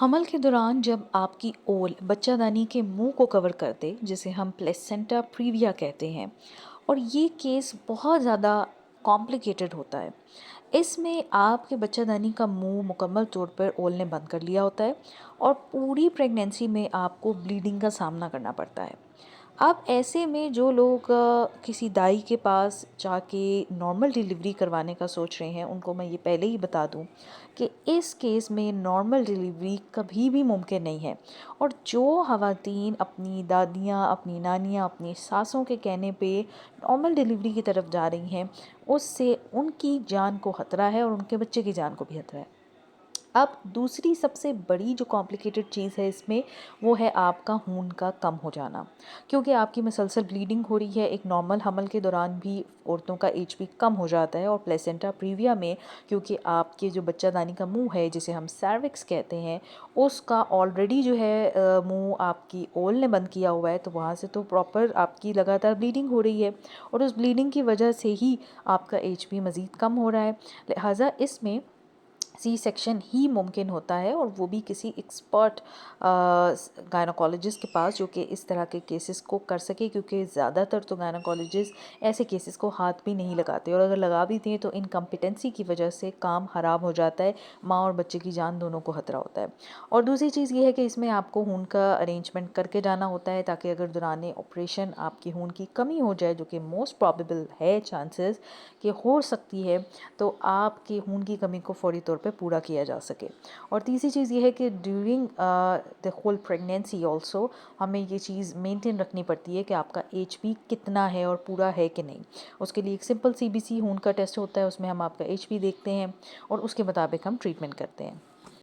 हमल के दौरान जब आपकी ओल बच्चादानी के मुंह को कवर कर दे, जिसे हम प्लेसेंटा प्रीविया कहते हैं, और ये केस बहुत ज़्यादा कॉम्प्लिकेटेड होता है। इसमें आपके बच्चादानी का मुंह मुकम्मल तौर पर ओल ने बंद कर लिया होता है और पूरी प्रेगनेंसी में आपको ब्लीडिंग का सामना करना पड़ता है। अब ऐसे में जो लोग किसी दाई के पास जाके नॉर्मल डिलीवरी करवाने का सोच रहे हैं, उनको मैं ये पहले ही बता दूं कि इस केस में नॉर्मल डिलीवरी कभी भी मुमकिन नहीं है। और जो ख़वातीन अपनी दादियाँ, अपनी नानियाँ, अपनी सासों के कहने पे नॉर्मल डिलीवरी की तरफ जा रही हैं, उससे उनकी जान को ख़तरा है और उनके बच्चे की जान को भी ख़तरा है। अब दूसरी सबसे बड़ी जो कॉम्प्लिकेटेड चीज़ है इसमें, वो है आपका खून का कम हो जाना। क्योंकि आपकी मसलसल ब्लीडिंग हो रही है, एक नॉर्मल हमल के दौरान भी औरतों का एचबी कम हो जाता है, और प्लेसेंटा प्रीविया में क्योंकि आपके जो बच्चादानी का मुंह है, जिसे हम सर्विक्स कहते हैं, उसका ऑलरेडी जो है मुंह आपकी ओल ने बंद किया हुआ है, तो वहाँ से तो प्रॉपर आपकी लगातार ब्लीडिंग हो रही है, और उस ब्लीडिंग की वजह से ही आपका एचबी मज़ीद कम हो रहा है। लिहाजा इसमें सी सेक्शन ही मुमकिन होता है, और वो भी किसी एक्सपर्ट गायनोकोलॉजिस्ट के पास, जो कि इस तरह के केसेस को कर सके, क्योंकि ज़्यादातर तो गायनोकोलॉजिस्ट ऐसे केसेस को हाथ भी नहीं लगाते, और अगर लगा भी दें तो इनकम्पिटेंसी की वजह से काम ख़राब हो जाता है, माँ और बच्चे की जान दोनों को खतरा होता है। और दूसरी चीज़ ये है कि इसमें आपको खून का अरेंजमेंट करके जाना होता है, ताकि अगर दौरान ऑपरेशन आपकी खून की कमी हो जाए, जो कि मोस्ट प्रॉबेबल है, चांसेस कि हो सकती है, तो आपके खून की कमी को फौरी तौर पे पूरा किया जा सके। और तीसरी चीज़ ये है कि during the whole pregnancy also हमें ये चीज़ मेंटेन रखनी पड़ती है कि आपका एचबी कितना है और पूरा है कि नहीं। उसके लिए एक सिंपल सीबीसी खून का टेस्ट होता है, उसमें हम आपका एचबी देखते हैं और उसके मुताबिक हम ट्रीटमेंट करते हैं।